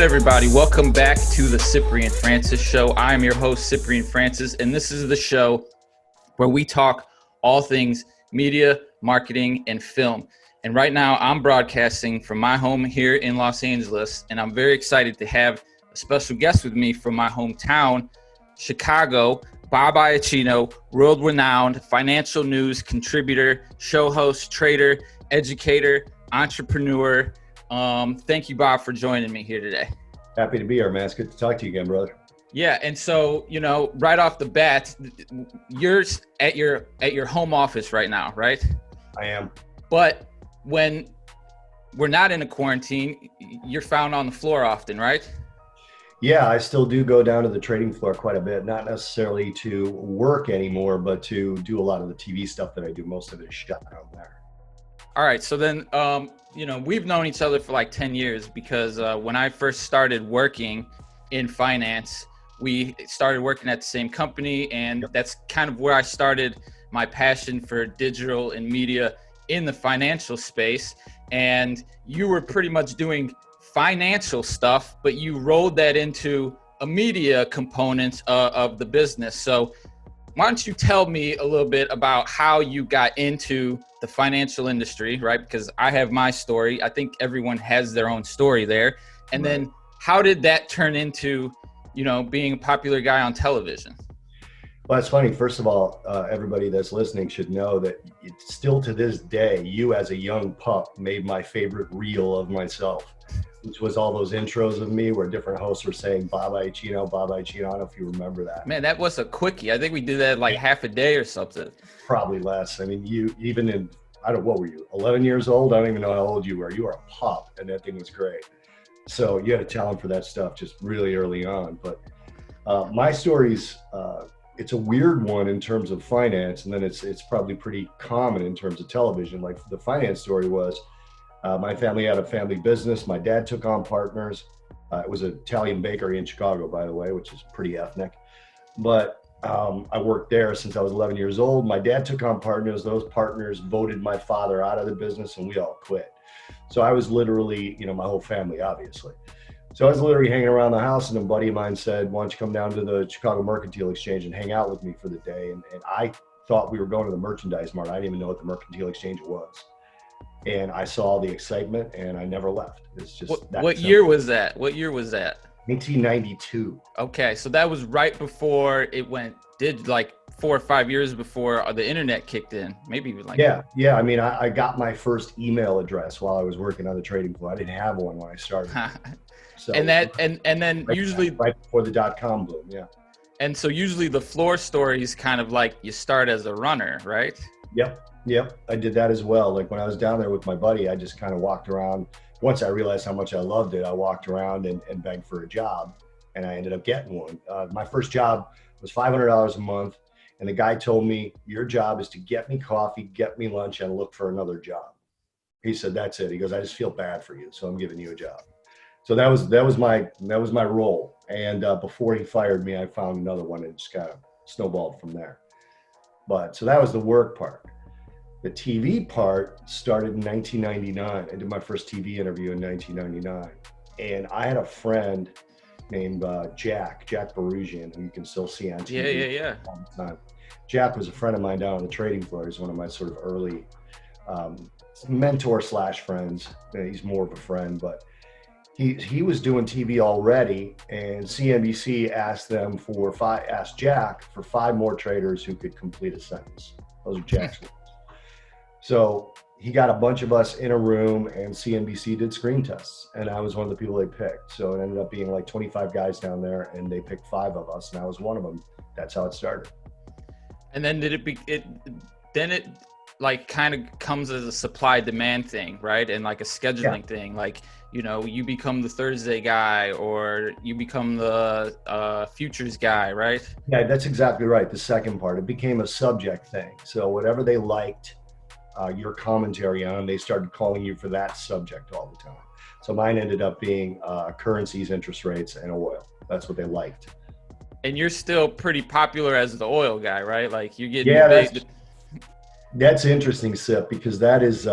everybody. Welcome back to the Cyprian Francis Show. I am your host, Cyprian Francis, and this is the show where we talk all things media, marketing, and film. And right now, I'm broadcasting from my home here in Los Angeles, and I'm very excited to have a special guest with me from my hometown, Chicago, Bob Iaccino, world-renowned financial news contributor, show host, trader, educator, entrepreneur. Thank you, Bob, for joining me here today. Happy to be here, man. It's good to talk to you again, brother. Yeah, and so, right off the bat, you're at your home office right now, right? I am. But when we're not in a quarantine, you're found on the floor often, right? Yeah, I still do go down to the trading floor quite a bit, not necessarily to work anymore, but to do a lot of the TV stuff that I do. Most of it is shut down there. All right, so then, we've known each other for like 10 years because when I first started working in finance, we started working at the same company, and that's kind of where I started my passion for digital and media in the financial space. And you were pretty much doing financial stuff, but you rolled that into a media component of the business. So why don't you tell me a little bit about how you got into the financial industry, right? Because I have my story. I think everyone has their own story there. And then how did that turn into, being a popular guy on television? Well, it's funny. First of all, everybody that's listening should know that it's still to this day, you as a young pup made my favorite reel of myself, which was all those intros of me where different hosts were saying Bob Iaccino, Bob Iaccino. I don't know if you remember that. Man, that was a quickie. I think we did that like half a day or something. Probably less. I mean, you even in, what were you, 11 years old? I don't even know how old you were. You were a pup, and that thing was great. So you had a talent for that stuff just really early on. But my story's, it's a weird one in terms of finance, and then it's probably pretty common in terms of television. Like the finance story was, my family had a family business. My dad took on partners. It was an Italian bakery in Chicago, by the way, which is pretty ethnic. But I worked there since I was 11 years old. My dad took on partners. Those partners voted my father out of the business, and we all quit. So I was literally, my whole family, obviously. So I was literally hanging around the house, and a buddy of mine said, why don't you come down to the Chicago Mercantile Exchange and hang out with me for the day? And I thought we were going to the merchandise mart. I didn't even know what the Mercantile Exchange was. And I saw the excitement, and I never left. It's just what year was that? What year was that? 1992. Okay, so that was right before it did like 4 or 5 years before the internet kicked in. Maybe even like yeah. I mean, I got my first email address while I was working on the trading floor. I didn't have one when I started. So and then usually right before the .com boom, yeah. And so usually the floor story is kind of like you start as a runner, right? Yep. I did that as well. Like when I was down there with my buddy, I just kind of walked around. Once I realized how much I loved it, I walked around and begged for a job, and I ended up getting one. My first job was $500 a month, and the guy told me, your job is to get me coffee, get me lunch, and look for another job. He said, that's it. He goes, I just feel bad for you, so I'm giving you a job. So that was my role. And before he fired me, I found another one, and just kind of snowballed from there. But so that was the work part. The TV part started in 1999. I did my first TV interview in 1999. And I had a friend named Jack Barugian, who you can still see on TV. Yeah. All the time. Jack was a friend of mine down on the trading floor. He's one of my sort of early mentor / friends. He's more of a friend, but he was doing TV already, and CNBC asked Jack for 5 more traders who could complete a sentence. Those are Jack's words. So he got a bunch of us in a room, and CNBC did screen tests, and I was one of the people they picked. So it ended up being like 25 guys down there, and they picked 5 of us, and I was one of them. That's how it started. And then it like kind of comes as a supply demand thing, right? And like a scheduling thing, like, you become the Thursday guy, or you become the futures guy, right? Yeah, that's exactly right. The second part, it became a subject thing. So whatever they liked your commentary on, they started calling you for that subject all the time. So mine ended up being currencies, interest rates, and oil. That's what they liked. And you're still pretty popular as the oil guy, right? Like you get that's interesting, Sip, because that is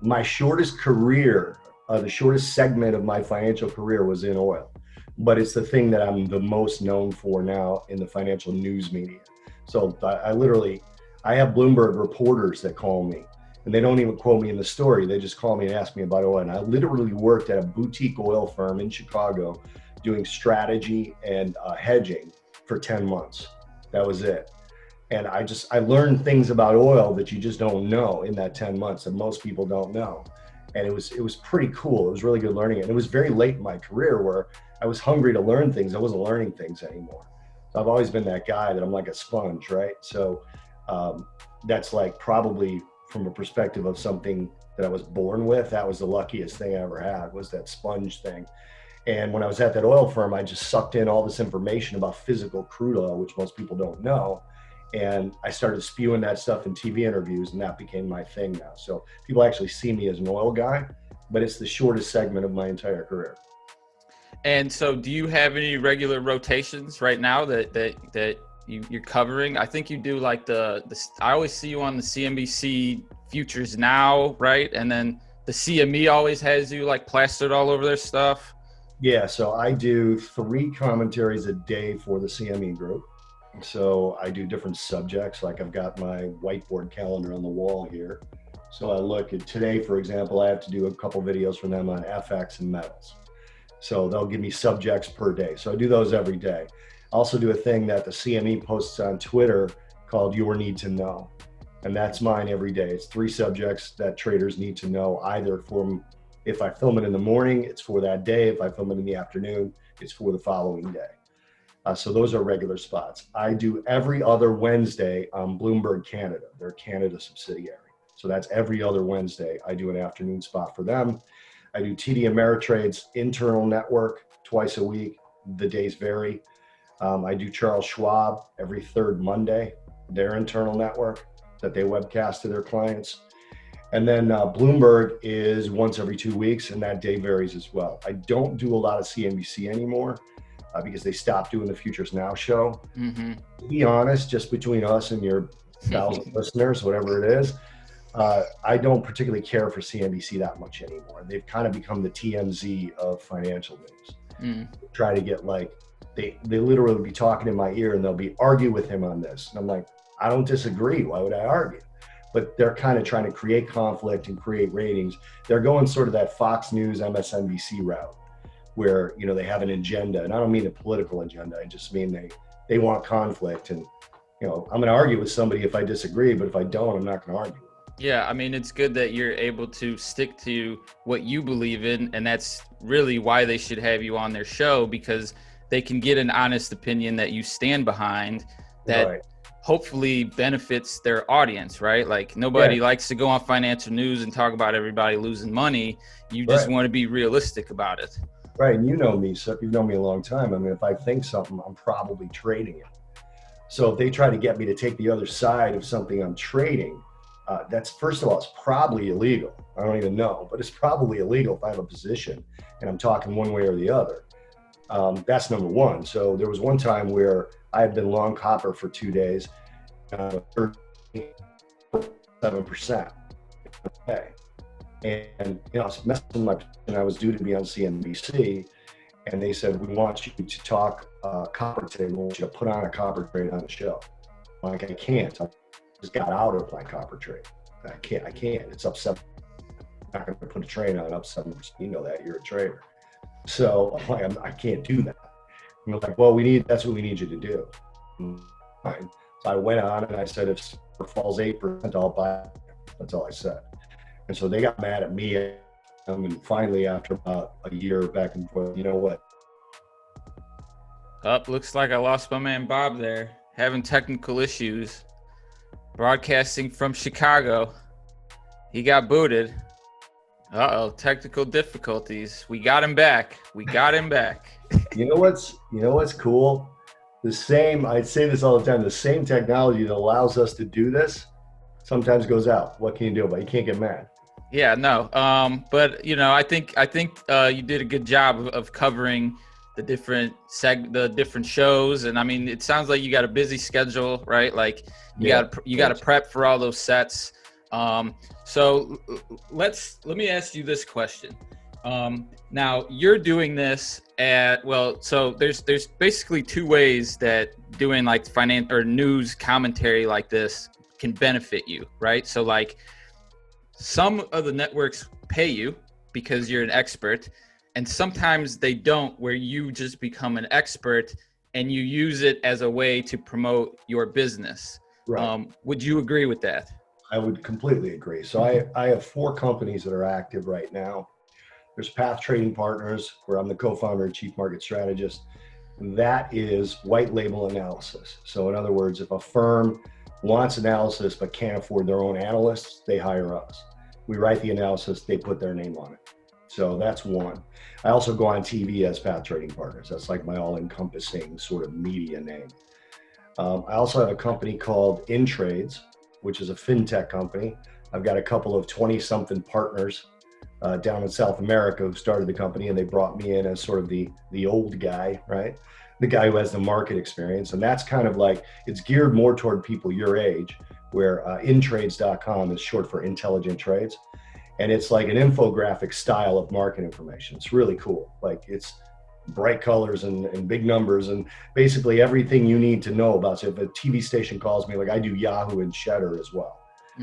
my shortest career the shortest segment of my financial career was in oil, but it's the thing that I'm the most known for now in the financial news media. So I have Bloomberg reporters that call me, and they don't even quote me in the story. They just call me and ask me about oil. And I literally worked at a boutique oil firm in Chicago doing strategy and hedging for 10 months. That was it. And I learned things about oil that you just don't know in that 10 months that most people don't know. And it was pretty cool. It was really good learning. And it was very late in my career where I was hungry to learn things. I wasn't learning things anymore. So I've always been that guy that I'm like a sponge, right? So that's like probably from a perspective of something that I was born with, that was the luckiest thing I ever had, was that sponge thing. And when I was at that oil firm, I just sucked in all this information about physical crude oil, which most people don't know. And I started spewing that stuff in TV interviews, and that became my thing now. So people actually see me as an oil guy, but it's the shortest segment of my entire career. And so do you have any regular rotations right now that you're covering? I think you do like I always see you on the CNBC Futures Now, right? And then the CME always has you like plastered all over their stuff. Yeah, so I do 3 commentaries a day for the CME group. So I do different subjects. Like I've got my whiteboard calendar on the wall here. So I look at today, for example, I have to do a couple videos for them on FX and metals. So they'll give me subjects per day. So I do those every day. I also do a thing that the CME posts on Twitter called Your Need to Know. And that's mine every day. It's 3 subjects that traders need to know, either from, if I film it in the morning, it's for that day. If I film it in the afternoon, it's for the following day. So those are regular spots. I do every other Wednesday on Bloomberg Canada, their Canada subsidiary. So that's every other Wednesday. I do an afternoon spot for them. I do TD Ameritrade's internal network twice a week. The days vary. I do Charles Schwab every 3rd Monday, their internal network that they webcast to their clients. And then Bloomberg is once every 2 weeks, and that day varies as well. I don't do a lot of CNBC anymore. Because they stopped doing the Futures Now show. Mm-hmm. To be honest, just between us and your 1,000 listeners, whatever it is, I don't particularly care for CNBC that much anymore. They've kind of become the TMZ of financial news. They try to get like, they literally be talking in my ear and they'll be argue with him on this. And I'm like, I don't disagree. Why would I argue? But they're kind of trying to create conflict and create ratings. They're going sort of that Fox News, MSNBC route, where, you know, they have an agenda. And I don't mean a political agenda. I just mean they want conflict. And, you know, I'm going to argue with somebody if I disagree, but if I don't, I'm not going to argue. Yeah, I mean, it's good that you're able to stick to what you believe in. And that's really why they should have you on their show, because they can get an honest opinion that you stand behind that right. Hopefully benefits their audience, right? Like nobody likes to go on financial news and talk about everybody losing money. You just want to be realistic about it. Right, and you know me, so you've known me a long time. I mean, if I think something, I'm probably trading it. So if they try to get me to take the other side of something I'm trading, that's, first of all, it's probably illegal. I don't even know, but it's probably illegal if I have a position and I'm talking one way or the other. That's number one. So there was one time where I had been long copper for 2 days, 7%. Okay. And, you know, I was messing with my position. I was due to be on CNBC, and they said, we want you to talk copper today. We want you to put on a copper trade on the show. I'm like, I can't. I just got out of my copper trade. I can't. It's up 7%. I'm not going to put a trade on up 7%. You know that. You're a trader. So I'm like, I can't do that. And they're like, well, that's what we need you to do. Fine. So I went on and I said, if it falls 8%, I'll buy it. That's all I said. And so they got mad at me. And finally, after about a year back and forth, you know what? Looks like I lost my man Bob there. Having technical issues. Broadcasting from Chicago. He got booted. Uh-oh, technical difficulties. We got him back. You know what's cool? I'd say this all the time, the same technology that allows us to do this sometimes goes out. What can you do about it? You can't get mad. Yeah, no. But you know, I think you did a good job of covering the different shows. And I mean, it sounds like you got a busy schedule, right? Like you got to prep for all those sets. So let me ask you this question. Now you're doing this so there's basically two ways that doing like finance or news commentary like this can benefit you, right? So like some of the networks pay you because you're an expert, and sometimes they don't, where you just become an expert and you use it as a way to promote your business. Right. Would you agree with that? I would completely agree. So I have 4 companies that are active right now. There's Path Trading Partners, where I'm the co-founder and chief market strategist. That is white label analysis. So in other words, if a firm wants analysis but can't afford their own analysts, they hire us. We write the analysis, they put their name on it. So that's one. I also go on TV as Path Trading Partners. That's like my all-encompassing sort of media name. I also have a company called InTrades, which is a fintech company. I've got a couple of 20-something partners down in South America who started the company, and they brought me in as sort of the old guy, right? The guy who has the market experience. And that's kind of like, it's geared more toward people your age, where intrades.com is short for intelligent trades. And it's like an infographic style of market information. It's really cool. Like, it's bright colors and big numbers and basically everything you need to know about. So if a TV station calls me, like I do Yahoo and Cheddar as well,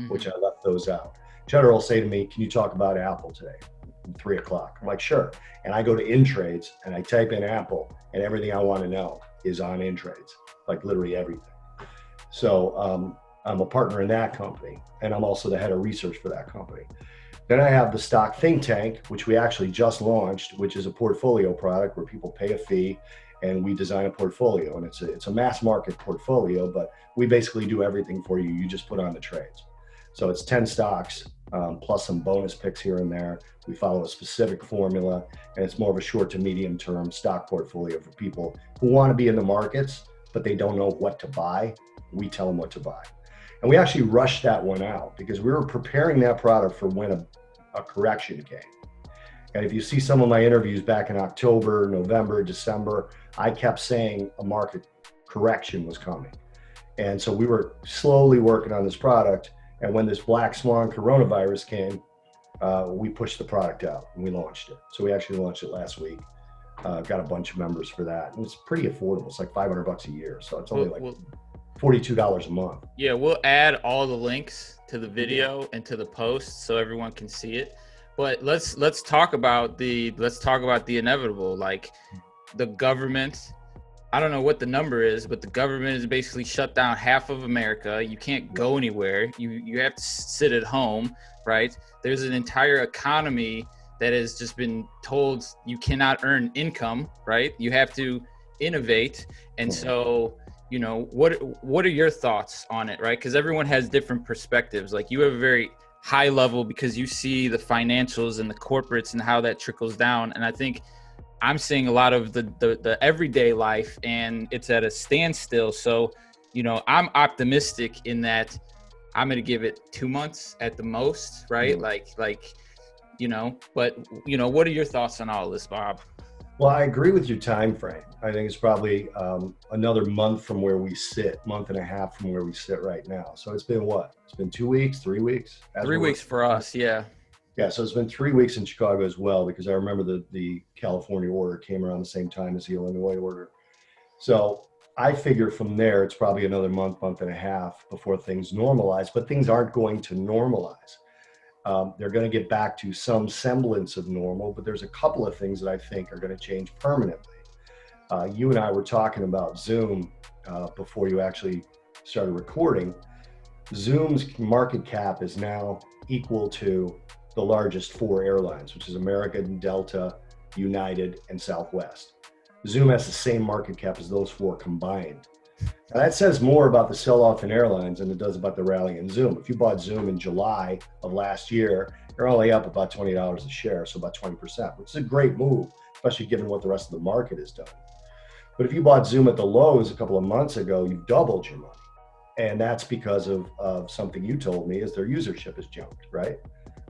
which I left those out. Cheddar will say to me, can you talk about Apple today at 3 o'clock? I'm like, sure. And I go to InTrades and I type in Apple, and everything I want to know is on InTrades, like literally everything. So I'm a partner in that company, and I'm also the head of research for that company. Then I have the Stock Think Tank, which we actually just launched, which is a portfolio product where people pay a fee and we design a portfolio. And it's a mass market portfolio, but we basically do everything for you. You just put on the trades. So it's 10 stocks plus some bonus picks here and there. We follow a specific formula, and it's more of a short to medium term stock portfolio for people who want to be in the markets, but they don't know what to buy. We tell them what to buy. And we actually rushed that one out because we were preparing that product for when a correction came. And if you see some of my interviews back in October, November, December, I kept saying a market correction was coming. And so we were slowly working on this product. And when this black swan coronavirus came, we pushed the product out and we launched it. So we actually launched it last week. Got a bunch of members for that. And it's pretty affordable. It's like $500 a year. So it's only $42 a month. Yeah, we'll add all the links to the video and to the post so everyone can see it. But let's talk about the inevitable. Like, the government, I don't know what the number is, but the government has basically shut down half of America. You can't go anywhere. You have to sit at home, right? There's an entire economy that has just been told you cannot earn income, right? You have to innovate. And so, you know, what are your thoughts on it, right? Because everyone has different perspectives. Like, you have a very high level because you see the financials and the corporates and how that trickles down. And I think I'm seeing a lot of the everyday life, and it's at a standstill. So, you know, I'm optimistic in that I'm going to give it 2 months at the most, right? Like, you know, but, you know, what are your thoughts on all this, Bob? Well, I agree with your time frame. I think it's probably another month from where we sit, month and a half from where we sit right now. So it's been what? It's been 2 weeks, 3 weeks? 3 weeks for us, yeah. Yeah, so it's been 3 weeks in Chicago as well, because I remember the California order came around the same time as the Illinois order. So I figure from there, it's probably another month, month and a half before things normalize, but things aren't going to normalize. They're going to get back to some semblance of normal, but there's a couple of things that I think are going to change permanently. You and I were talking about Zoom before you actually started recording. Zoom's market cap is now equal to the largest 4 airlines, which is American, Delta, United, and Southwest. Zoom has the same market cap as those 4 combined. Now, that says more about the sell-off in airlines than it does about the rally in Zoom. If you bought Zoom in July of last year, you're only up about $20 a share, so about 20%, which is a great move, especially given what the rest of the market has done. But if you bought Zoom at the lows a couple of months ago, you've doubled your money. And that's because of something you told me, is their usership has jumped, right?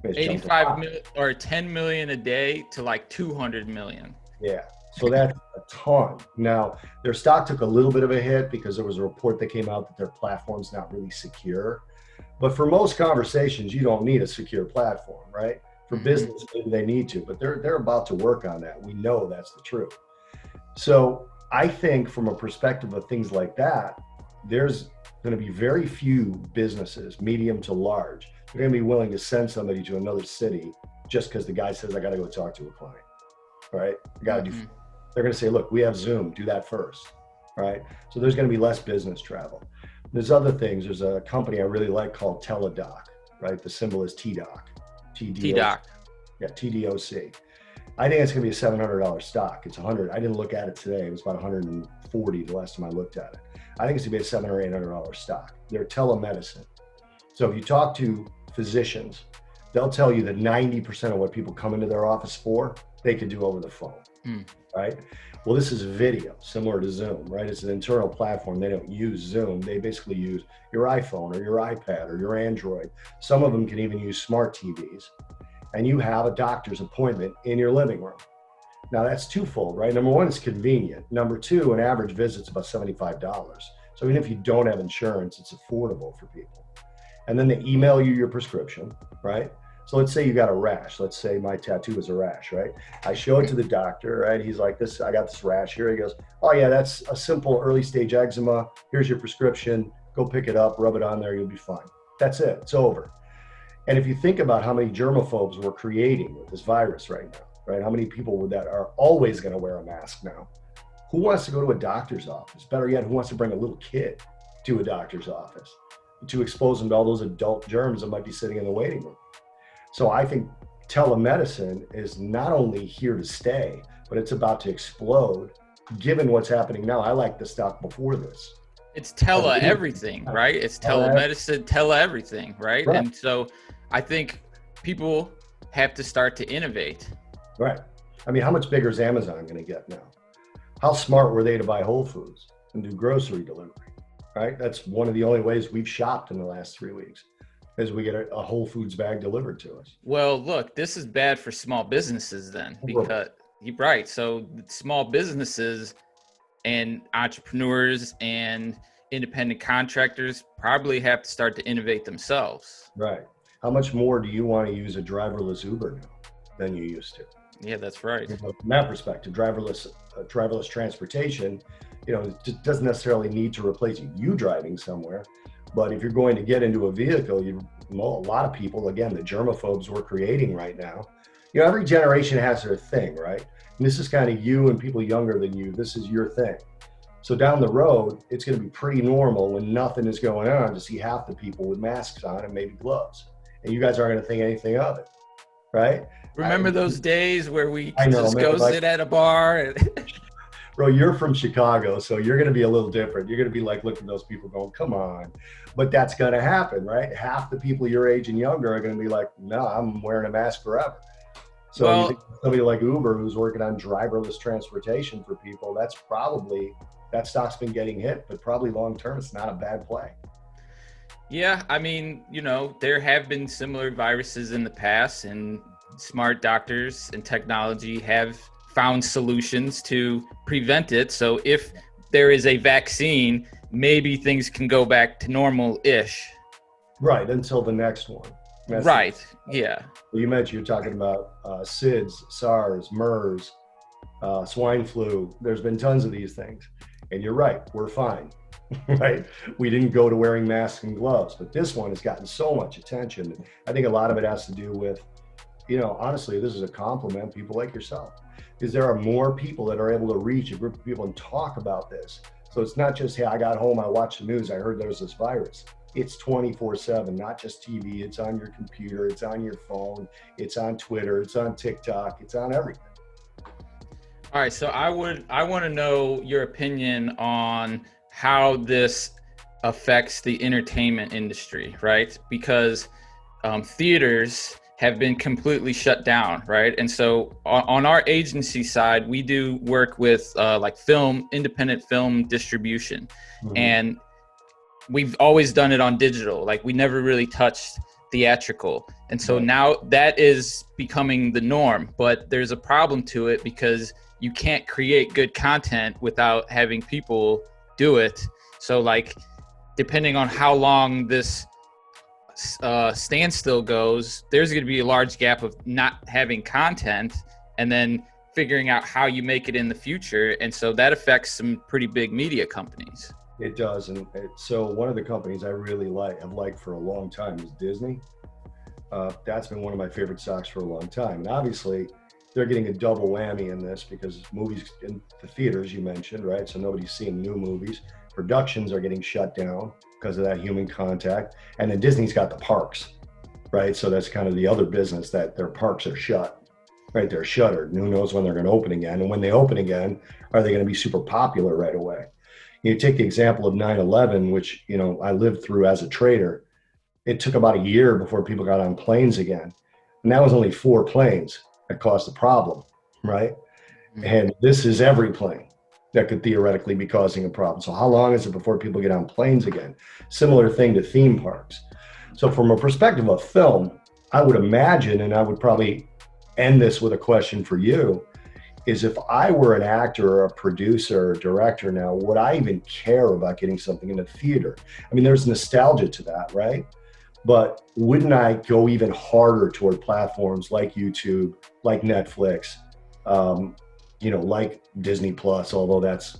85 million or 10 million a day to like 200 million. Yeah. So that's a ton. Now, their stock took a little bit of a hit because there was a report that came out that their platform's not really secure. But for most conversations, you don't need a secure platform, right? For business, maybe they need to, but they're about to work on that. We know that's the truth. So I think from a perspective of things like that, there's going to be very few businesses, medium to large, they're going to be willing to send somebody to another city just because the guy says, I got to go talk to a client, right? They're going to say, look, we have Zoom, do that first, right? So there's going to be less business travel. There's other things. There's a company I really like called Teladoc, right? The symbol is TDOC. TDOC. Yeah, TDOC. I think it's going to be a $700 stock. It's 100. I didn't look at it today. It was about 140 the last time I looked at it. I think it's going to be a $700 or $800 stock. They're telemedicine. So if you talk to physicians, they'll tell you that 90% of what people come into their office for, they could do over the phone, right? Well, this is video, similar to Zoom, right? It's an internal platform. They don't use Zoom. They basically use your iPhone or your iPad or your Android. Some of them can even use smart TVs. And you have a doctor's appointment in your living room. Now that's twofold, right? Number one, it's convenient. Number two, an average visit's about $75. So even if you don't have insurance, it's affordable for people. And then they email you your prescription, right? So let's say you got a rash. Let's say my tattoo is a rash, right? I show it to the doctor, right? He's like, I got this rash here. He goes, oh yeah, that's a simple early stage eczema. Here's your prescription. Go pick it up, rub it on there. You'll be fine. That's it. It's over. And if you think about how many germaphobes we're creating with this virus right now, right? How many people that are always going to wear a mask now? Who wants to go to a doctor's office? Better yet, who wants to bring a little kid to a doctor's office to expose them to all those adult germs that might be sitting in the waiting room? So I think telemedicine is not only here to stay, but it's about to explode given what's happening now. I like the stock before this. It's tele everything, right? It's telemedicine, tele everything, right? And so I think people have to start to innovate. Right. I mean, how much bigger is Amazon going to get now? How smart were they to buy Whole Foods and do grocery delivery, right? That's one of the only ways we've shopped in the last 3 weeks, is we get a Whole Foods bag delivered to us. Well, look, this is bad for small businesses then, because you're right. So small businesses and entrepreneurs and independent contractors probably have to start to innovate themselves. Right. How much more do you want to use a driverless Uber now than you used to? Yeah, that's right. From that perspective, driverless transportation, it doesn't necessarily need to replace you driving somewhere. But if you're going to get into a vehicle, a lot of people, again, the germaphobes we're creating right now, every generation has their thing, right? And this is kind of you and people younger than you. This is your thing. So down the road, it's going to be pretty normal when nothing is going on to see half the people with masks on and maybe gloves. And you guys aren't going to think anything of it, right? Remember those days where we just go sit at a bar? Bro, you're from Chicago, so you're going to be a little different. You're going to be like looking at those people going, come on. But that's going to happen, right? Half the people your age and younger are going to be like, no, I'm wearing a mask forever. So you think somebody like Uber who's working on driverless transportation for people, that stock's been getting hit, but probably long-term, it's not a bad play. Yeah, I mean, there have been similar viruses in the past, and smart doctors and technology have found solutions to prevent it. So if there is a vaccine, maybe things can go back to normal-ish. Right, until the next one. Right, yeah. You mentioned you're talking about SIDS, SARS, MERS, swine flu. There's been tons of these things. And you're right, we're fine, right? We didn't go to wearing masks and gloves, but this one has gotten so much attention. I think a lot of it has to do with, honestly, this is a compliment, people like yourself, because there are more people that are able to reach a group of people and talk about this. So it's not just, hey, I got home, I watched the news, I heard there was this virus. It's 24/7, not just TV. It's on your computer, it's on your phone, it's on Twitter, it's on TikTok, it's on everything. All right, so I want to know your opinion on how this affects the entertainment industry, right? Because theaters have been completely shut down, right? And so on our agency side, we do work with independent film distribution. Mm-hmm. And we've always done it on digital. Like, we never really touched theatrical. And so now that is becoming the norm, but there's a problem to it because you can't create good content without having people do it. So depending on how long this standstill goes, there's going to be a large gap of not having content and then figuring out how you make it in the future. And so that affects some pretty big media companies. It does. And so one of the companies I really have liked for a long time is Disney. That's been one of my favorite stocks for a long time. And obviously, they're getting a double whammy in this because movies in the theaters, you mentioned, right? So nobody's seeing new movies. Productions are getting shut down because of that human contact. And then Disney's got the parks, right? So that's kind of the other business, that their parks are shut, right? They're shuttered. And who knows when they're going to open again. And when they open again, are they going to be super popular right away? You take the example of 9/11, which, you know, I lived through as a trader. It took about a year before people got on planes again. And that was only 4 planes that caused the problem, right? Mm-hmm. And this is every plane that could theoretically be causing a problem. So how long is it before people get on planes again? Similar thing to theme parks. So from a perspective of film, I would imagine, and I would probably end this with a question for you, is if I were an actor or a producer or director now, would I even care about getting something in the theater? I mean, there's nostalgia to that, right? But wouldn't I go even harder toward platforms like YouTube, like Netflix, like Disney Plus, although that's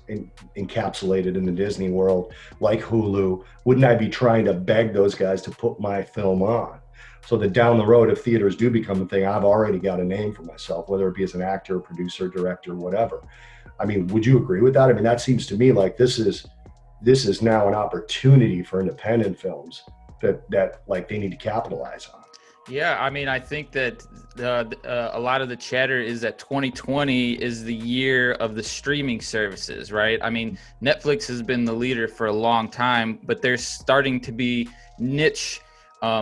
encapsulated in the Disney world, like Hulu? Wouldn't I be trying to beg those guys to put my film on? So that down the road, if theaters do become a thing, I've already got a name for myself, whether it be as an actor, producer, director, whatever. I mean, would you agree with that? I mean, that seems to me like this is now an opportunity for independent films that like they need to capitalize on. Yeah, I mean, I think that a lot of the chatter is that 2020 is the year of the streaming services, right? I mean, Netflix has been the leader for a long time, but there's starting to be niche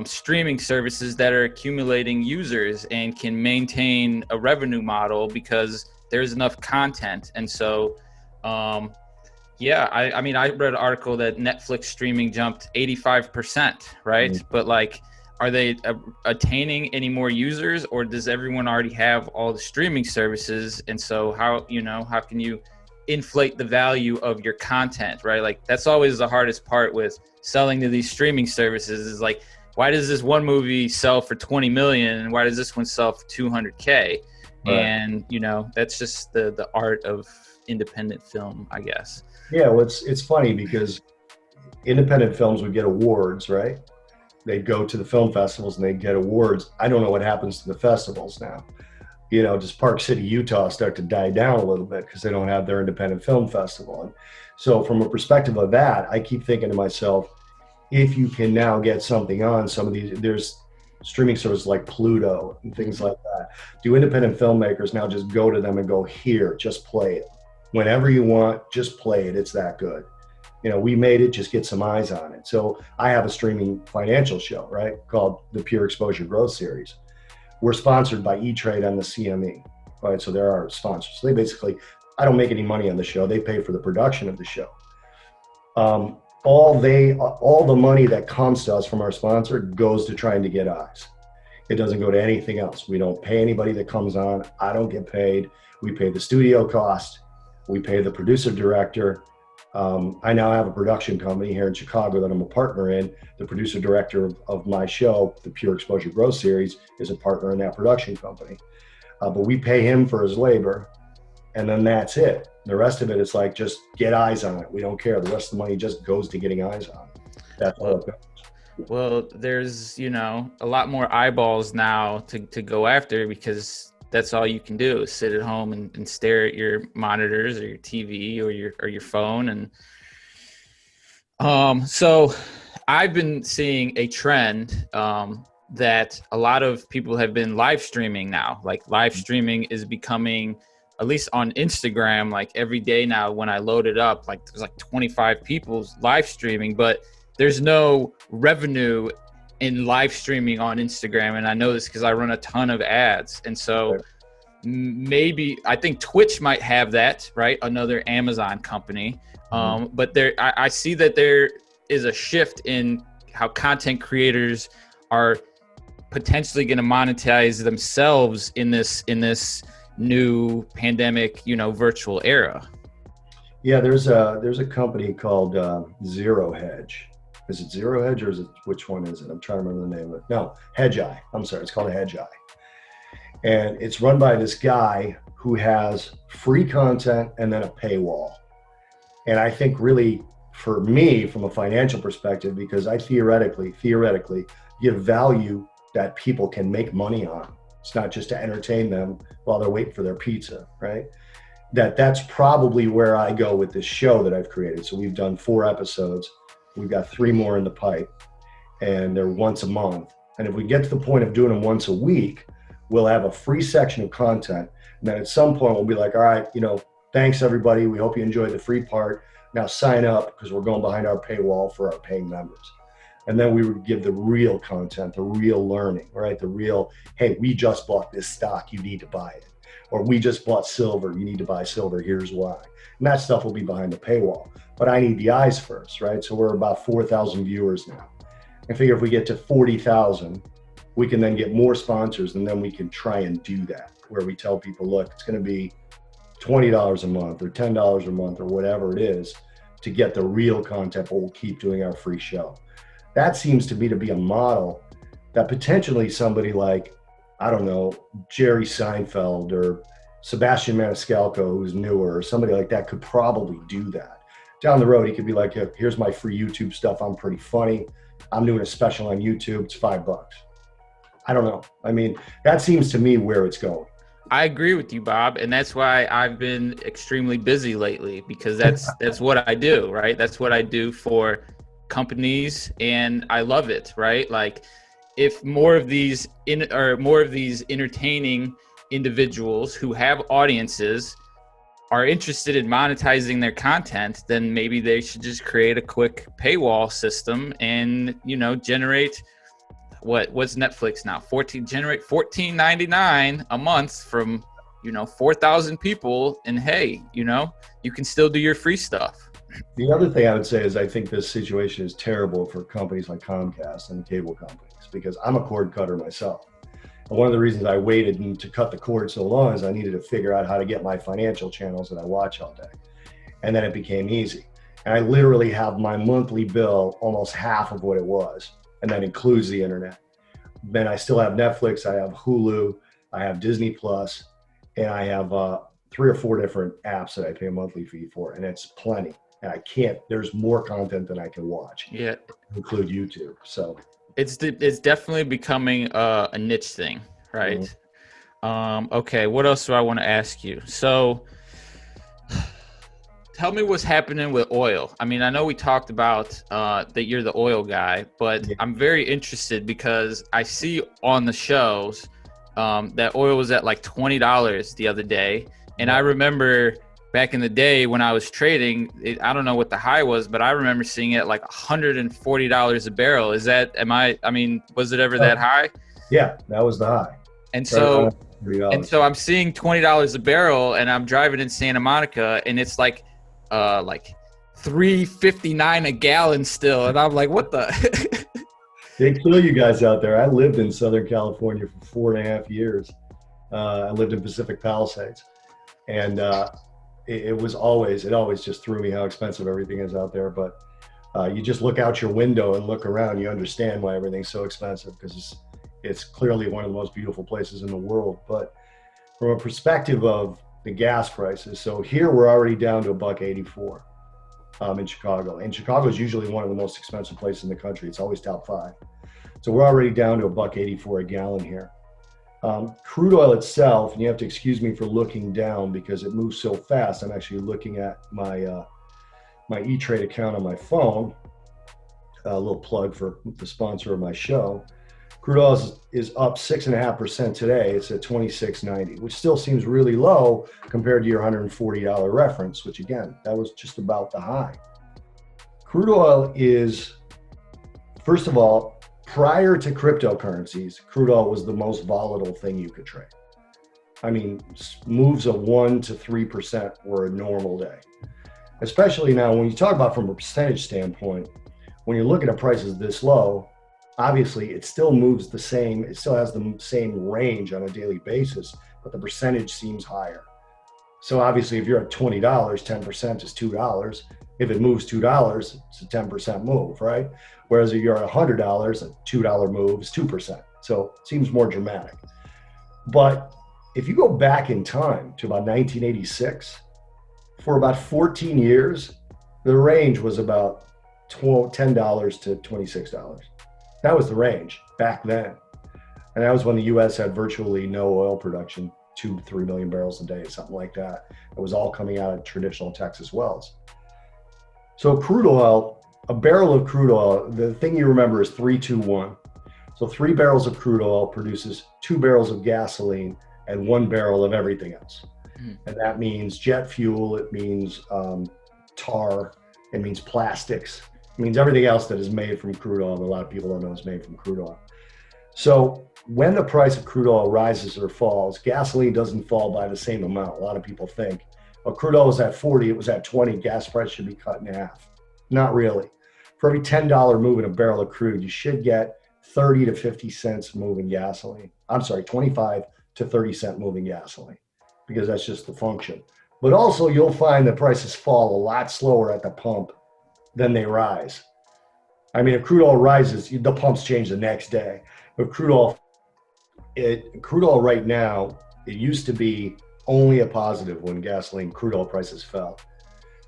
streaming services that are accumulating users and can maintain a revenue model because there's enough content. And so, I mean, I read an article that Netflix streaming jumped 85%, right? Mm-hmm. But like, are they attaining any more users, or does everyone already have all the streaming services? And so how can you inflate the value of your content, right? Like that's always the hardest part with selling to these streaming services is like, why does this one movie sell for 20 million and why does this one sell for 200K? Right. And that's just the art of independent film, I guess. Yeah, well, it's funny because independent films would get awards, right? They'd go to the film festivals and they'd get awards. I don't know what happens to the festivals now. Does Park City, Utah start to die down a little bit because they don't have their independent film festival? And so from a perspective of that, I keep thinking to myself, if you can now get something on some of these, there's streaming services like Pluto and things like that. Do independent filmmakers now just go to them and go, here, just play it. Whenever you want, just play it. It's that good. We made it, just get some eyes on it. So I have a streaming financial show, right, called the Pure Exposure Growth Series. We're sponsored by E-Trade and the CME, right? So they're our sponsors. So they basically, I don't make any money on the show. They pay for the production of the show. All the money that comes to us from our sponsor goes to trying to get eyes. It doesn't go to anything else. We don't pay anybody that comes on. I don't get paid. We pay the studio cost. We pay the producer director. I now have a production company here in Chicago that I'm a partner in. The producer director of my show, the Pure Exposure Growth Series, is a partner in that production company. But we pay him for his labor, and then that's it. The rest of it is like, just get eyes on it. We don't care. The rest of the money just goes to getting eyes on it. That's all it goes. Well, there's, a lot more eyeballs now to go after because that's all you can do is sit at home and stare at your monitors or your TV or your phone. And so I've been seeing a trend that a lot of people have been live streaming now. Like live streaming is becoming, at least on Instagram, like every day now when I load it up, like there's like 25 people live streaming, but there's no revenue in live streaming on Instagram. And I know this because I run a ton of ads. And so maybe, I think Twitch might have that, right? Another Amazon company. But I see that there is a shift in how content creators are potentially going to monetize themselves in this new pandemic, virtual era. Yeah, there's a company called Zero Hedge. Is it Zero Hedge or is it, which one is it? I'm trying to remember the name of it. No, Hedge Eye. I'm sorry, it's called a Hedge Eye. And it's run by this guy who has free content and then a paywall. And I think really for me, from a financial perspective, because I theoretically give value that people can make money on. It's not just to entertain them while they're waiting for their pizza, right? That's probably where I go with this show that I've created. So we've done 4 episodes. We've got 3 more in the pipe, and they're once a month. And if we get to the point of doing them once a week, we'll have a free section of content. And then at some point we'll be like, all right, thanks everybody. We hope you enjoyed the free part. Now sign up because we're going behind our paywall for our paying members. And then we would give the real content, the real learning, right? The real, hey, we just bought this stock, you need to buy it. Or we just bought silver, you need to buy silver, here's why. And that stuff will be behind the paywall. But I need the eyes first, right? So we're about 4,000 viewers now. I figure if we get to 40,000, we can then get more sponsors, and then we can try and do that, where we tell people, look, it's going to be $20 a month or $10 a month or whatever it is to get the real content, but we'll keep doing our free show. That seems to me to be a model that potentially somebody like, I don't know, Jerry Seinfeld or Sebastian Maniscalco, who's newer, or somebody like that could probably do that. Down the road, he could be like, here's my free YouTube stuff. I'm pretty funny. I'm doing a special on YouTube. It's $5. I don't know. I mean, that seems to me where it's going. I agree with you, Bob. And that's why I've been extremely busy lately, because that's what I do, right? That's what I do for companies, and I love it, right? Like, if more of these entertaining individuals who have audiences are interested in monetizing their content, then maybe they should just create a quick paywall system and, generate what's Netflix now? Generate $14.99 a month from, 4,000 people, and hey, you can still do your free stuff. The other thing I would say is I think this situation is terrible for companies like Comcast and cable companies, because I'm a cord cutter myself. And one of the reasons I waited to cut the cord so long is I needed to figure out how to get my financial channels that I watch all day. And then it became easy. And I literally have my monthly bill almost half of what it was, and that includes the internet. Then I still have Netflix, I have Hulu, I have Disney Plus, and I have 3 or 4 different apps that I pay a monthly fee for, and it's plenty. And there's more content than I can watch. Yeah. Include YouTube. So it's definitely becoming a niche thing, right? Mm-hmm. Okay, what else do I want to ask you? So tell me what's happening with oil. I mean, I know we talked about that you're the oil guy, but yeah. I'm very interested because I see on the shows that oil was at like $20 the other day. And yeah. I remember back in the day when I was trading, I don't know what the high was, but I remember seeing it like $140 a barrel. Was it ever that high? Yeah, that was the high. And so I'm seeing $20 a barrel, and I'm driving in Santa Monica, and it's like $3.59 a gallon still. And I'm like, what the? They kill you guys out there. I lived in Southern California for 4.5 years. I lived in Pacific Palisades, and it always just threw me how expensive everything is out there. But you just look out your window and look around, you understand why everything's so expensive, because it's clearly one of the most beautiful places in the world. But from a perspective of the gas prices, so here we're already down to $1.84 in Chicago. And Chicago is usually one of the most expensive places in the country. It's always top 5. So we're already down to $1.84 a gallon here. Crude oil itself, and you have to excuse me for looking down because it moves so fast. I'm actually looking at my E-Trade account on my phone. A little plug for the sponsor of my show. Crude oil is up 6.5% today. It's at $26.90, which still seems really low compared to your $140 reference, which again, that was just about the high. Crude oil is, first of all, prior to cryptocurrencies, crude oil was the most volatile thing you could trade. I mean, moves of 1% to 3% were a normal day. Especially now, when you talk about from a percentage standpoint, when you're looking at prices this low, obviously it still moves the same. It still has the same range on a daily basis, but the percentage seems higher. So obviously, if you're at $20, 10% is $2. If it moves $2, it's a 10% move, right? Whereas if you're at $100, a $2 move is 2%. So it seems more dramatic. But if you go back in time to about 1986, for about 14 years, the range was about $10 to $26. That was the range back then. And that was when the US had virtually no oil production, 2-3 million barrels a day, something like that. It was all coming out of traditional Texas wells. So crude oil, a barrel of crude oil, the thing you remember is 3-2-1. So 3 barrels of crude oil produces 2 barrels of gasoline and 1 barrel of everything else. And that means jet fuel, it means tar, it means plastics, it means everything else that is made from crude oil that a lot of people don't know is made from crude oil. So when the price of crude oil rises or falls, gasoline doesn't fall by the same amount. A lot of people think, well, crude oil was at 40, it was at 20, gas price should be cut in half. Not really. For every $10 move in a barrel of crude, you should get 30 to 50 cents moving gasoline. I'm sorry, 25 to 30 cent moving gasoline, because that's just the function. But also you'll find that prices fall a lot slower at the pump than they rise. I mean, if crude oil rises, the pumps change the next day. But crude oil right now, it used to be only a positive when crude oil prices fell.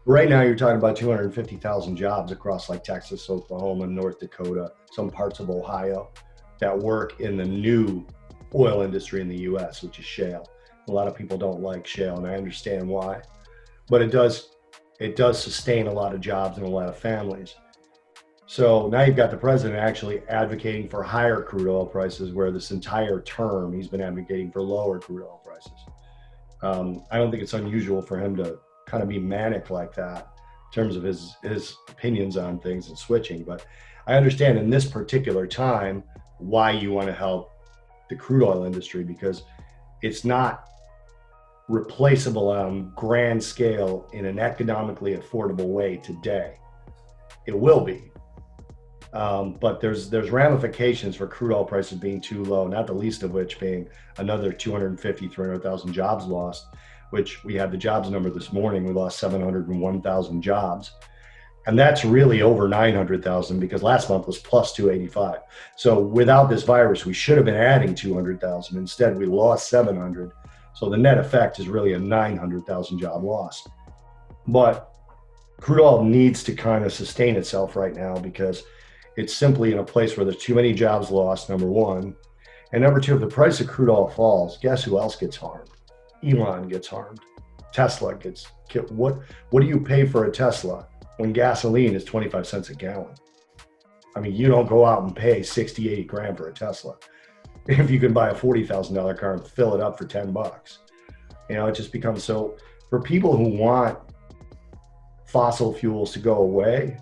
Right now, you're talking about 250,000 jobs across like Texas, Oklahoma, North Dakota, some parts of Ohio that work in the new oil industry in the US, which is shale. A lot of people don't like shale, and I understand why, but it does sustain a lot of jobs and a lot of families. So now you've got the president actually advocating for higher crude oil prices, where this entire term he's been advocating for lower crude oil prices. I don't think it's unusual for him to kind of be manic like that in terms of his opinions on things and switching. But I understand in this particular time why you want to help the crude oil industry, because it's not replaceable on grand scale in an economically affordable way today. It will be. But there's ramifications for crude oil prices being too low, not the least of which being another 250, 300,000 jobs lost, which we had the jobs number this morning. We lost 701,000 jobs. And that's really over 900,000, because last month was plus 285. So without this virus, we should have been adding 200,000. Instead, we lost 700. So the net effect is really a 900,000 job loss. But crude oil needs to kind of sustain itself right now, because it's simply in a place where there's too many jobs lost, number one. And number two, if the price of crude oil falls, guess who else gets harmed? Elon gets harmed. Tesla gets killed. What do you pay for a Tesla when gasoline is 25 cents a gallon? I mean, you don't go out and pay 60, 80 grand for a Tesla. If you can buy a $40,000 car and fill it up for $10, it just becomes so. For people who want fossil fuels to go away,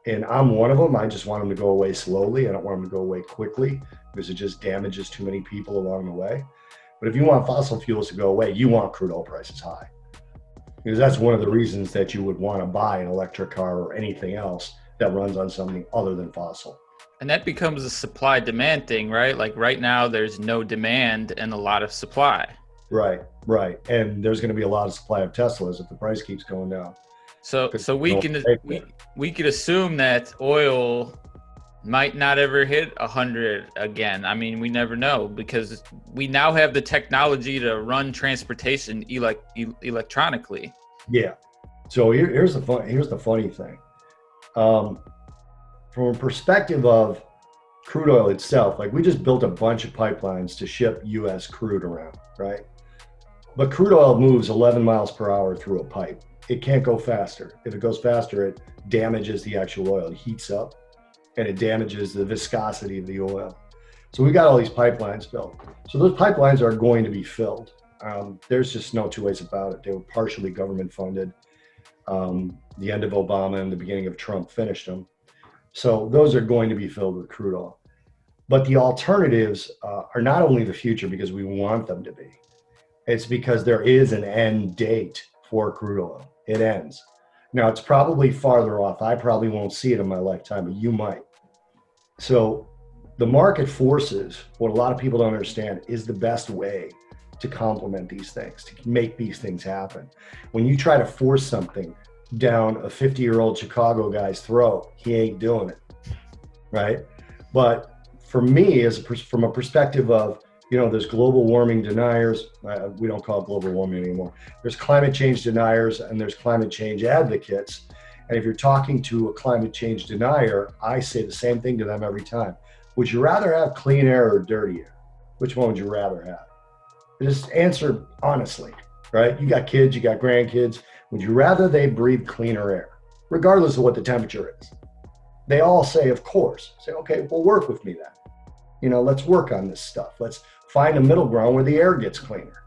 and I'm one of them, I just want them to go away slowly. I don't want them to go away quickly, because it just damages too many people along the way. But if you want fossil fuels to go away, you want crude oil prices high, because that's one of the reasons that you would want to buy an electric car or anything else that runs on something other than fossil. And that becomes a supply demand thing, right? Like right now there's no demand and a lot of supply. Right. And there's going to be a lot of supply of Teslas if the price keeps going down. So we could assume that oil might not ever hit 100 again. I mean, we never know, because we now have the technology to run transportation electronically. Yeah. So here's the funny thing. From a perspective of crude oil itself, like we just built a bunch of pipelines to ship US crude around, right? But crude oil moves 11 miles per hour through a pipe. It can't go faster. If it goes faster, it damages the actual oil. It heats up and it damages the viscosity of the oil. So we got all these pipelines built. So those pipelines are going to be filled. There's just no two ways about it. They were partially government funded. The end of Obama and the beginning of Trump finished them. So those are going to be filled with crude oil. But the alternatives are not only the future because we want them to be. It's because there is an end date for crude oil. It ends. Now, it's probably farther off. I probably won't see it in my lifetime, but you might. So the market forces, what a lot of people don't understand, is the best way to complement these things, to make these things happen. When you try to force something down a 50-year-old Chicago guy's throat. He ain't doing it, right? But for me, from a perspective of, there's global warming deniers. We don't call it global warming anymore. There's climate change deniers and there's climate change advocates. And if you're talking to a climate change denier, I say the same thing to them every time. Would you rather have clean air or dirty air? Which one would you rather have? Just answer honestly, right? You got kids, you got grandkids. Would you rather they breathe cleaner air, regardless of what the temperature is? They all say, of course. Say, okay, well, work with me then. Let's work on this stuff. Let's find a middle ground where the air gets cleaner.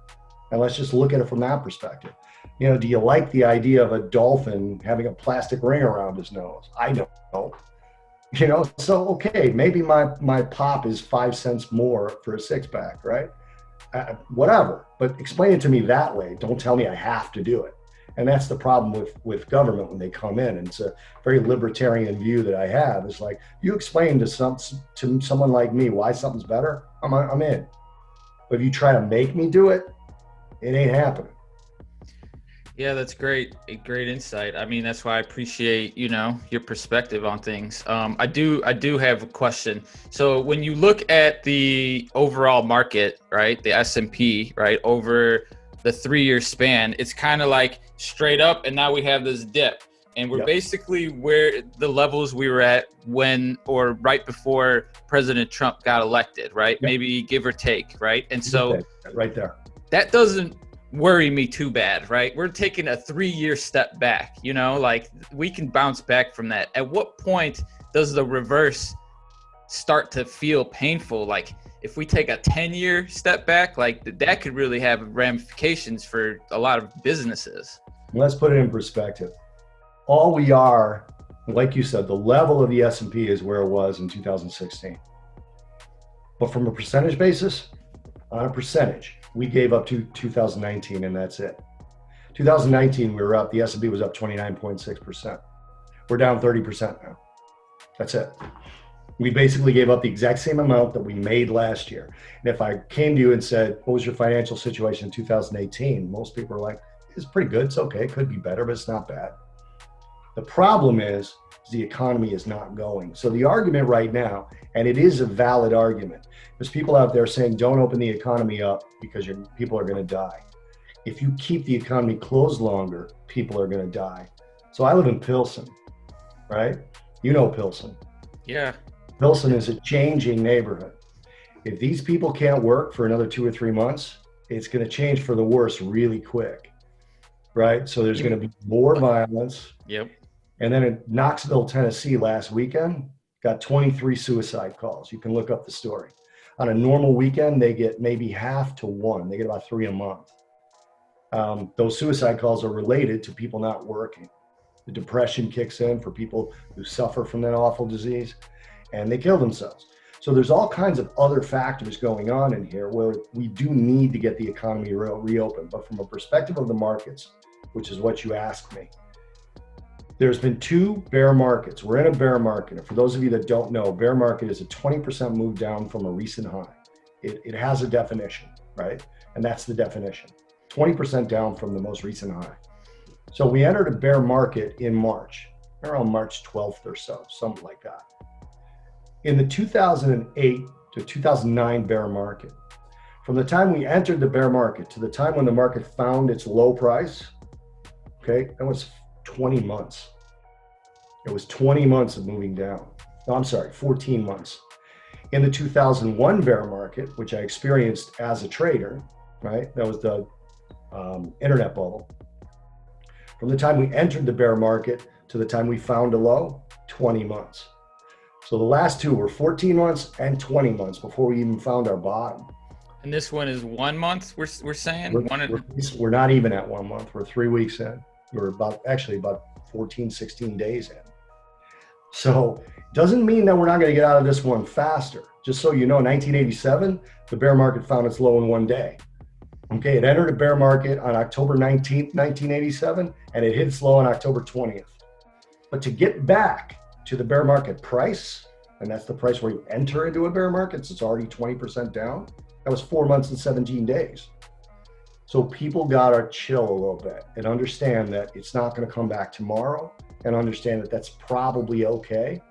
And let's just look at it from that perspective. Do you like the idea of a dolphin having a plastic ring around his nose? I don't. So, okay, maybe my pop is 5 cents more for a six-pack, right? Whatever, but explain it to me that way. Don't tell me I have to do it. And that's the problem with government when they come in. And it's a very libertarian view that I have. It's like, you explain to someone like me why something's better, I'm in. But if you try to make me do it, it ain't happening. Yeah, that's great. A great insight. I mean, that's why I appreciate, your perspective on things. I do have a question. So when you look at the overall market, right, the S&P, right, over the 3-year span, it's kind of like straight up, and now we have this dip. And we're basically where the levels we were at right before President Trump got elected, right? Yep. Maybe give or take, right? And so right there, that doesn't worry me too bad, right? We're taking a 3-year step back, like we can bounce back from that. At what point does the reverse start to feel painful? Like if we take a 10-year step back, like that could really have ramifications for a lot of businesses. Let's put it in perspective. All we are, like you said, the level of the S&P is where it was in 2016. But from a percentage basis, on a percentage, we gave up to 2019 and that's it. 2019, we were up, the S&P was up 29.6%. We're down 30% now. That's it. We basically gave up the exact same amount that we made last year. And if I came to you and said, what was your financial situation in 2018? Most people are like, it's pretty good. It's okay. It could be better, but it's not bad. The problem is the economy is not going. So the argument right now, and it is a valid argument, there's people out there saying, don't open the economy up because people are going to die. If you keep the economy closed longer, people are going to die. So I live in Pilsen, right? You know Pilsen. Yeah. Pilsen is a changing neighborhood. If these people can't work for another 2 or 3 months, it's going to change for the worse really quick, right? So there's going to be more violence. Yep. And then in Knoxville, Tennessee last weekend, got 23 suicide calls. You can look up the story. On a normal weekend, they get maybe half to one. They get about 3 a month. Those suicide calls are related to people not working. The depression kicks in for people who suffer from that awful disease, and they kill themselves. So there's all kinds of other factors going on in here where we do need to get the economy reopened. But from a perspective of the markets, which is what you asked me, there's been 2 bear markets. We're in a bear market. And for those of you that don't know, bear market is a 20% move down from a recent high. It has a definition, right? And that's the definition. 20% down from the most recent high. So we entered a bear market in March, around March 12th or so, something like that. In the 2008 to 2009 bear market, from the time we entered the bear market to the time when the market found its low price, okay, that was 20 months. It was 20 months of moving down. No, I'm sorry, 14 months. In the 2001 bear market, which I experienced as a trader, right? That was the internet bubble. From the time we entered the bear market to the time we found a low, 20 months. So the last 2 were 14 months and 20 months before we even found our bottom. And this one is 1 month, we're saying? We're not even at 1 month. We're 3 weeks in. We're about 14, 16 days in. So it doesn't mean that we're not going to get out of this one faster. Just so you know, 1987, the bear market found its low in 1 day. Okay, it entered a bear market on October 19th, 1987, and it hit its low on October 20th. But to get back to the bear market price, and that's the price where you enter into a bear market, so it's already 20% down, that was 4 months and 17 days. So people got to chill a little bit and understand that it's not going to come back tomorrow, and understand that that's probably okay,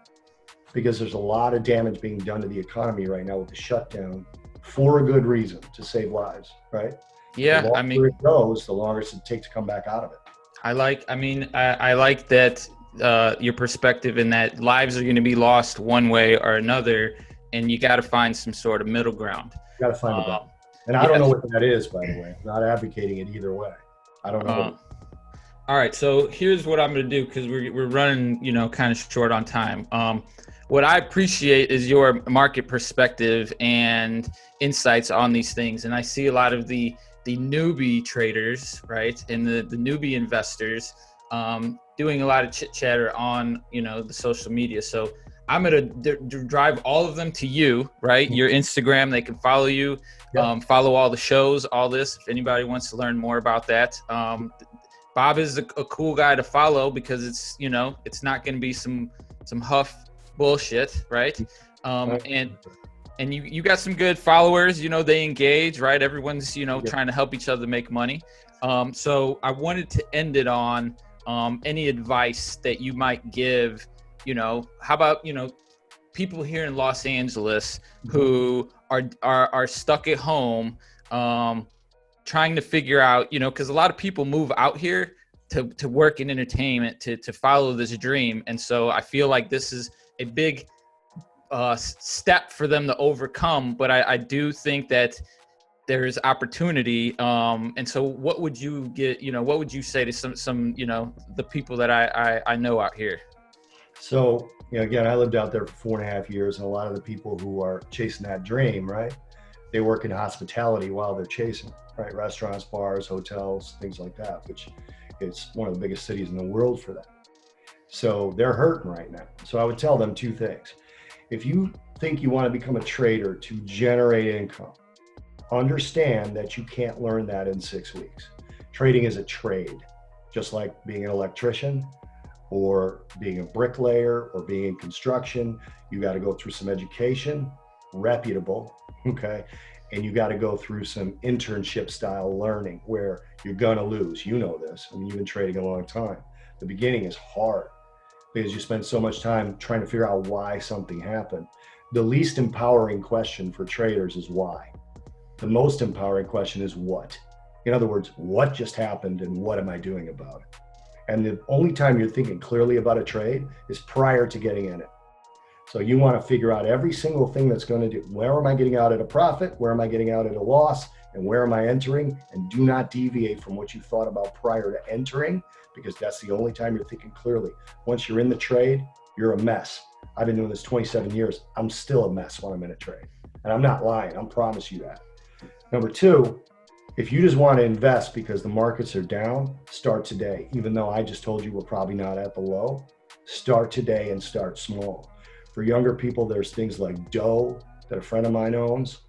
because there's a lot of damage being done to the economy right now with the shutdown for a good reason, to save lives, right? Yeah, The I longer mean, it goes, the longer it takes to come back out of it. I like that your perspective in that lives are going to be lost one way or another, and you got to find some sort of middle ground. You got to find a balance. And I yes. don't know what that is, by the way. I'm not advocating it either way. I don't know. All right, so here's what I'm going to do, because we're running, kind of short on time. What I appreciate is your market perspective and insights on these things, and I see a lot of the newbie traders, right, and the newbie investors doing a lot of chit chatter on the social media. So I'm going to drive all of them to you, right? Your Instagram, they can follow you, follow all the shows, all this. If anybody wants to learn more about that, Bob is a cool guy to follow, because it's it's not going to be some huff bullshit, right? And you got some good followers. They engage, right? Everyone's trying to help each other make money. So I wanted to end it on any advice that you might give. How about people here in Los Angeles who are stuck at home, trying to figure out, because a lot of people move out here to work in entertainment, to follow this dream. And so I feel like this is a big step for them to overcome. But I do think that there's opportunity. And so what would you what would you say to some the people that I know out here? So, again, I lived out there for 4.5 years, and a lot of the people who are chasing that dream, right? They work in hospitality while they're chasing, right? Restaurants, bars, hotels, things like that, which is one of the biggest cities in the world for that. So they're hurting right now. So I would tell them two things. If you think you want to become a trader to generate income, understand that you can't learn that in 6 weeks. Trading is a trade, just like being an electrician or being a bricklayer or being in construction. You got to go through some education, reputable, okay? And you got to go through some internship style learning where you're gonna lose. You know this. I mean, you've been trading a long time. The beginning is hard because you spend so much time trying to figure out why something happened. The least empowering question for traders is why. The most empowering question is what. In other words, what just happened and what am I doing about it? And the only time you're thinking clearly about a trade is prior to getting in it. So you want to figure out every single thing that's going to do. Where am I getting out at a profit? Where am I getting out at a loss? And where am I entering? And do not deviate from what you thought about prior to entering, because that's the only time you're thinking clearly. Once you're in the trade, you're a mess. I've been doing this 27 years. I'm still a mess when I'm in a trade. And I'm not lying. I promise you that. Number two, if you just want to invest because the markets are down, start today. Even though I just told you we're probably not at the low, start today and start small. For younger people, there's things like Doe that a friend of mine owns.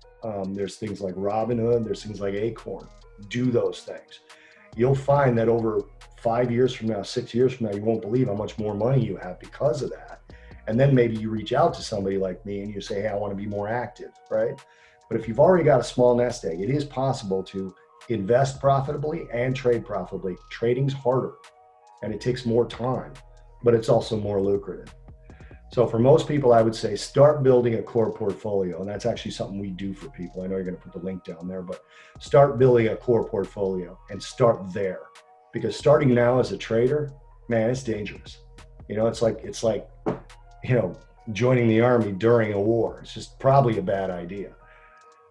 There's things like Robinhood. There's things like Acorn. Do those things. You'll find that over 5 years from now, 6 years from now, you won't believe how much more money you have because of that. And then maybe you reach out to somebody like me and you say, hey, I want to be more active, right? But if you've already got a small nest egg, it is possible to invest profitably and trade profitably. Trading's harder and it takes more time, but it's also more lucrative. So for most people, I would say start building a core portfolio. And that's actually something we do for people. I know you're going to put the link down there, but start building a core portfolio and start there. Because starting now as a trader, man, it's dangerous. It's like joining the army during a war. It's just probably a bad idea.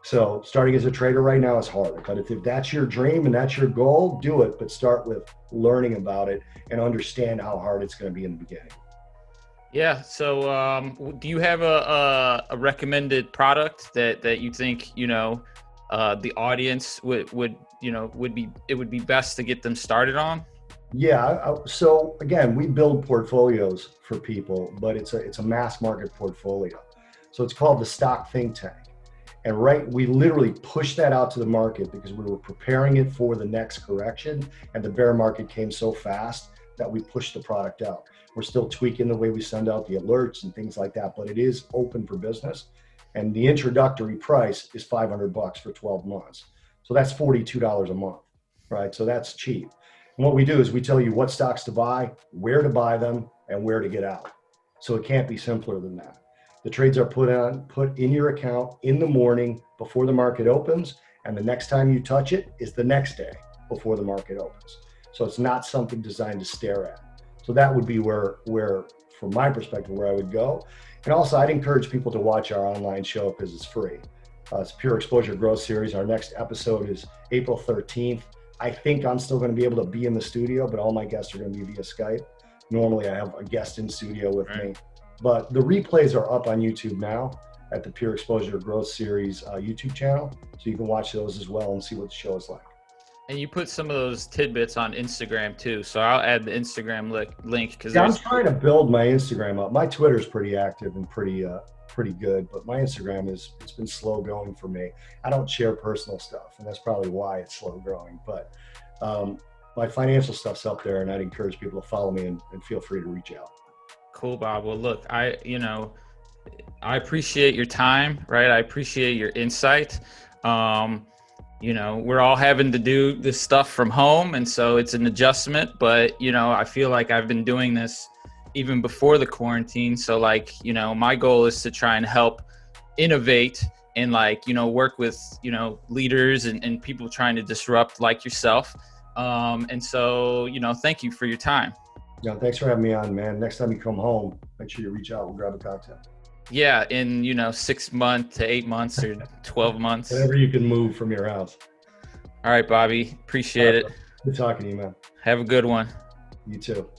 So starting as a trader right now is hard. But if that's your dream and that's your goal, do it. But start with learning about it and understand how hard it's going to be in the beginning. Yeah. So, do you have a recommended product that you think the audience would be best to get them started on? Yeah. So again, we build portfolios for people, but it's a mass market portfolio. So it's called the Stock Think Tank. And we literally pushed that out to the market because we were preparing it for the next correction, and the bear market came so fast that we pushed the product out. We're still tweaking the way we send out the alerts and things like that, but it is open for business. And the introductory price is $500 for 12 months. So that's $42 a month. right? So that's cheap. And what we do is we tell you what stocks to buy, where to buy them, and where to get out. So it can't be simpler than that. The trades are put in your account in the morning before the market opens, and the next time you touch it is the next day before the market opens. So it's not something designed to stare at. So that would be where from my perspective, where I would go. And also, I'd encourage people to watch our online show because it's free. It's Pure Exposure Growth Series. Our next episode is April 13th. I think I'm still going to be able to be in the studio, but all my guests are going to be via Skype. Normally, I have a guest in studio with me. But the replays are up on YouTube now at the Pure Exposure Growth Series YouTube channel. So you can watch those as well and see what the show is like. And you put some of those tidbits on Instagram too. So I'll add the Instagram link because I'm trying to build my Instagram up. My Twitter's pretty active and pretty good, but my Instagram it's been slow going for me. I don't share personal stuff, and that's probably why it's slow growing. But my financial stuff's up there, and I'd encourage people to follow me and feel free to reach out. Cool, Bob. Well, look, I appreciate your time, right? I appreciate your insight. We're all having to do this stuff from home, and so it's an adjustment, but, I feel like I've been doing this even before the quarantine. So my goal is to try and help innovate and work with, leaders and people trying to disrupt like yourself. And so, thank you for your time. Yeah, thanks for having me on, man. Next time you come home, make sure you reach out. We'll grab a cocktail. Yeah, in 6 months to 8 months or 12 months. Whatever you can move from your house. All right, Bobby. Appreciate it. Good talking to you, man. Have a good one. You too.